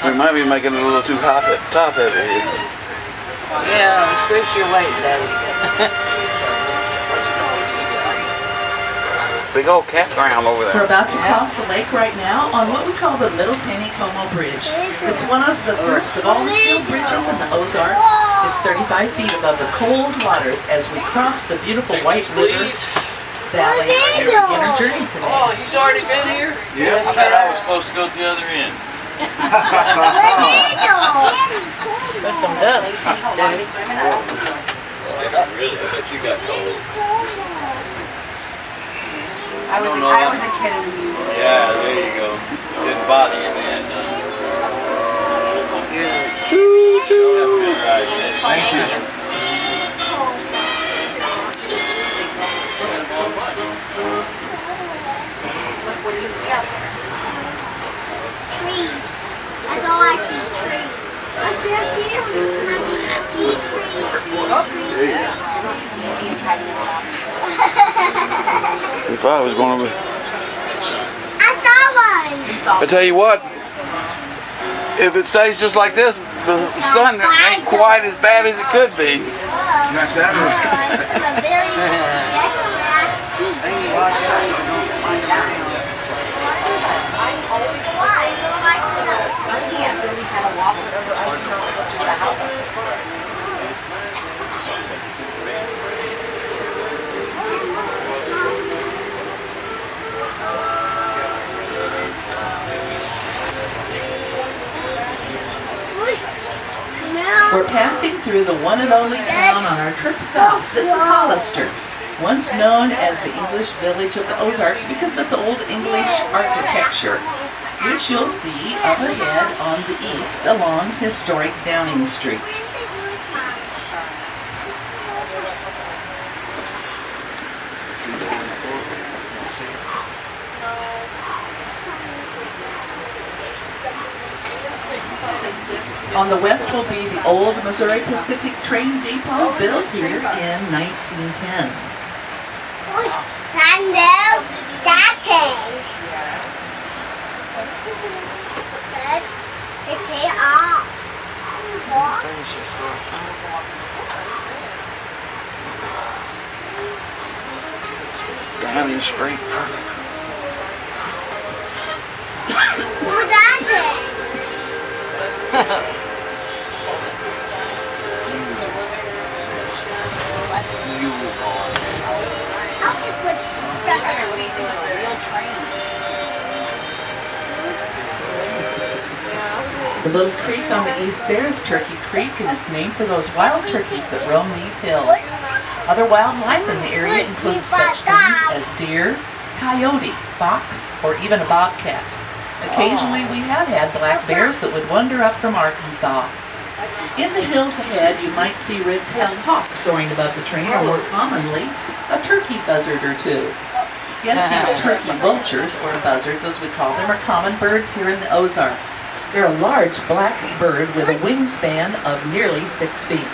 We might be making it a little too hot at the top of it here. Yeah, switch your weight, Daddy. Big old campground over there. We're about to cross the lake right now on what we call the Little Taney Como Bridge. It's one of the first of all the steel bridges in the Ozarks. It's 35 feet above the cold waters as we cross the beautiful White River Valley and begin our journey today. Oh, he's already been here? Yes, I thought I was supposed to go to the other end. With some ducks, Daddy. Really? I bet you got cold. I was a kid in the movie. Yeah, there you go. Didn't bother you, man. Thank you. Look, what do you see out there? Trees. That's all I see, trees. Trees. You must see some Indians hiding in the mountains. We thought it was going to be. I saw one. I tell you what, if it stays just like this, the sun ain't quite as bad as it could be. That's better. Watch out so you don't slide down. I can't really kind of walk whatever I can to the house. We're passing through the one and only town on our trip south. This is Hollister, once known as the English village of the Ozarks because of its old English architecture, which you'll see up ahead on the east along historic Downing Street. On the west will be the old Missouri Pacific train depot built here in 1910. Thunder, that is. It's it all. Downing Street. Who's that? The little creek on the east there is Turkey Creek, and it's named for those wild turkeys that roam these hills. Other wildlife in the area includes such things as deer, coyote, fox, or even a bobcat. Occasionally we have had black bears that would wander up from Arkansas. In the hills ahead you might see red-tailed hawks soaring above the train, or more commonly, a turkey buzzard or two. Yes, these turkey vultures, or buzzards as we call them, are common birds here in the Ozarks. They're a large black bird with a wingspan of nearly 6 feet.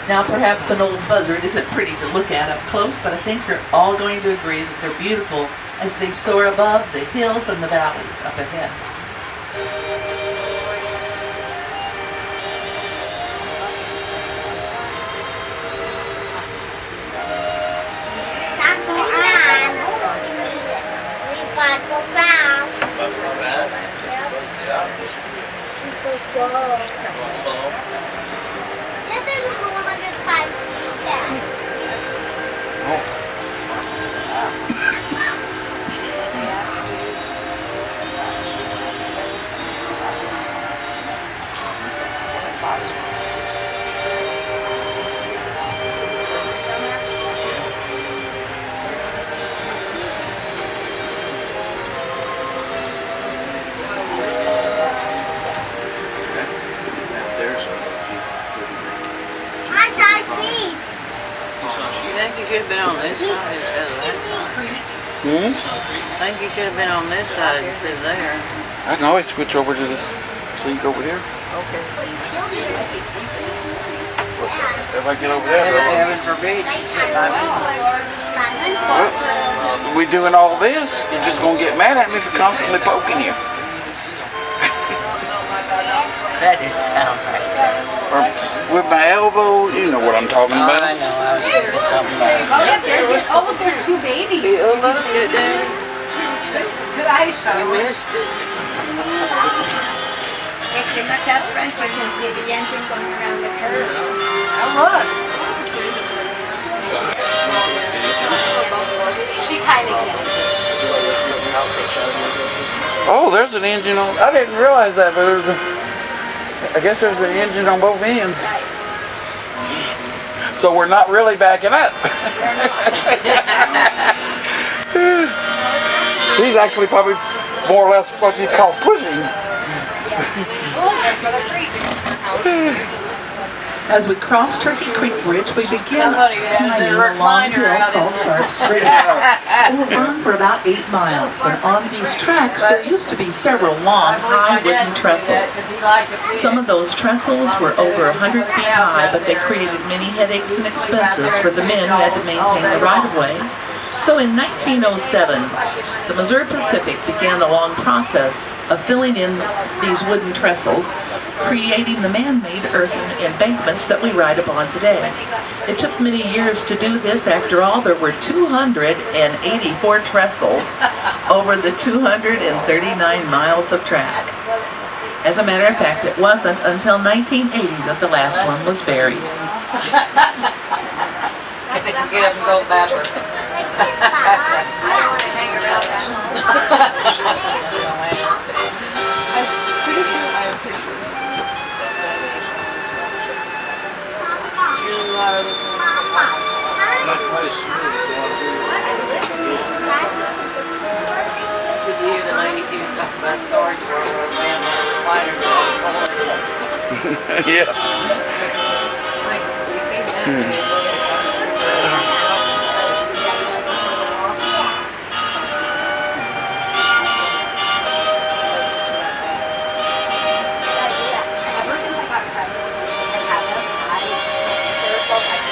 Now perhaps an old buzzard isn't pretty to look at up close, but I think you're all going to agree that they're beautiful as they soar above the hills and the valleys up ahead. I think you should have been on this side instead of that side. I think you should have been on this side instead of there. I can always switch over to this seat over here. Okay. If I get over there, Heaven forbid you sit by me. we doing all this, you're just gonna get mad at me for constantly poking you. That didn't sound right. Or with my elbow, you know what I'm talking Oh, I about. know. I was hearing something about it. Look, there's two babies. Oh, look at that. Good eyes, You Charlotte. missed it. If you look up front, you can see the engine going around the curve. Oh, look. She kind of can. Oh, there's an engine on. I didn't realize that, but there's a. I guess there's an engine on both ends. So we're not really backing up. He's actually probably more or less what you call pushing. Oh, there's another creek. As we cross Turkey Creek Bridge, we begin Somebody had climbing their a long recliner hill out in called there. Clark Street. It will run for about 8 miles, and on these tracks there used to be several long, high wooden trestles. Some of those trestles were over 100 feet high, but they created many headaches and expenses for the men who had to maintain the right-of-way. So in 1907, the Missouri Pacific began the long process of filling in these wooden trestles, creating the man-made earthen embankments that we ride upon today. It took many years to do this. After all, there were 284 trestles over the 239 miles of track. As a matter of fact, it wasn't until 1980 that the last one was buried. Get up and go backward. It's not quite as smooth as the ones we Did you hear the lady she was talking about storage where a man was a recliner and all the toilet? Yeah. You seen that? Ever since I got pregnant and had them, there was so I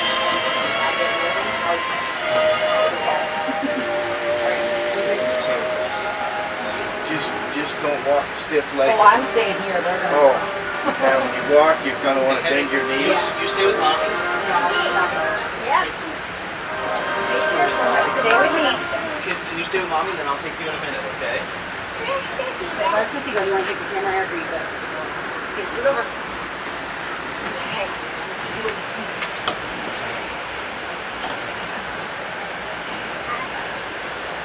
just don't walk stiff legged. Oh, I'm staying here. They're gonna. Oh, now when you walk, you kind of want to bend your knees. You stay with mom. Yeah. Stay with me. Can you stay with mommy? Then I'll take you in a minute, okay? Let Sissy go. Do you want to take the camera or are you good? Okay, scoot over. Okay. Let's see what you see.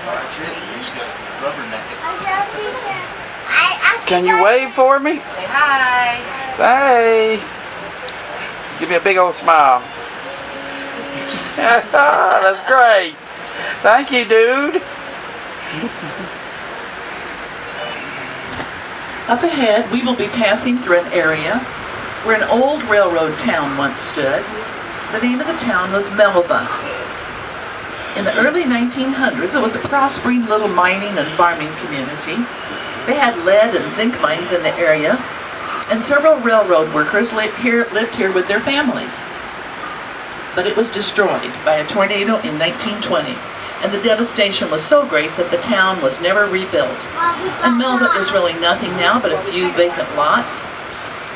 Watch it. You just got to rubberneck it. Can you wave for me? Say hi. Hey. Give me a big old smile. That's great. Thank you, dude. Up ahead, we will be passing through an area where an old railroad town once stood. The name of the town was Melva. In the early 1900s, it was a prospering little mining and farming community. They had lead and zinc mines in the area, and several railroad workers lived here with their families. But it was destroyed by a tornado in 1920, and the devastation was so great that the town was never rebuilt. And Melva is really nothing now but a few vacant lots.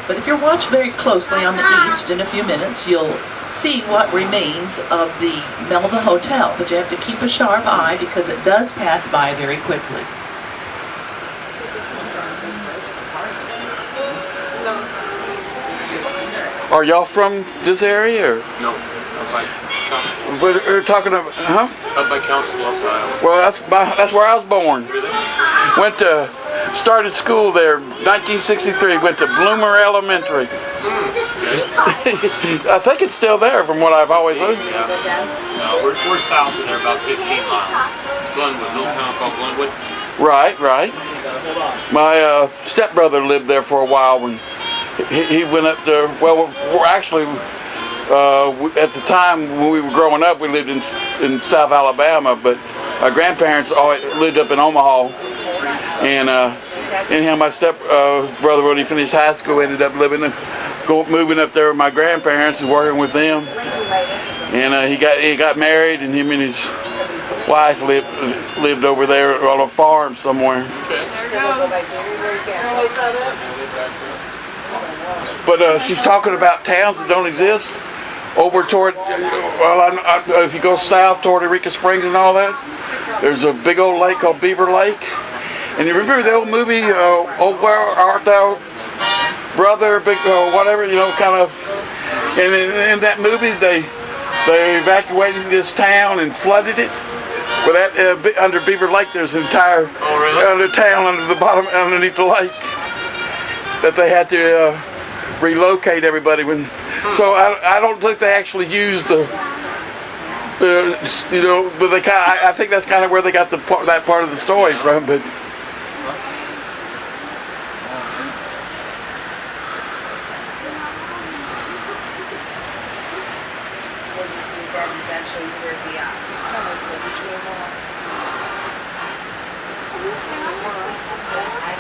But if you watch very closely on the east in a few minutes, you'll see what remains of the Melva Hotel. But you have to keep a sharp eye because it does pass by very quickly. Are y'all from this area? Or? No, up by Council. We're talking about, huh? Up by Council Bluffs, Iowa. Well, that's where I was born. Started school there, 1963. Went to Bloomer Elementary. I think it's still there from what I've always heard. Yeah. No, we're south of there, about 15 miles. Glenwood, little town called Glenwood. Right. My stepbrother lived there for a while when he went up there. Well, we're actually, at the time when we were growing up, we lived in South Alabama, but my grandparents always lived up in Omaha. And anyhow, my stepbrother, when he finished high school, ended up moving up there with my grandparents and working with them. And he got married, and him and his wife lived over there on a farm somewhere. There you go. But she's talking about towns that don't exist over toward, if you go south toward Eureka Springs and all that, there's a big old lake called Beaver Lake. And you remember the old movie, Oh Where Art Thou, Brother, Big, whatever, kind of. And in that movie, they evacuated this town and flooded it. Well, under Beaver Lake, there's an entire town under the bottom, underneath the lake, that they had to relocate everybody when. So I don't think they actually used but they I think that's kind of where they got that part of the story from, but. We'll just leave that and then show you where the, I don't know, the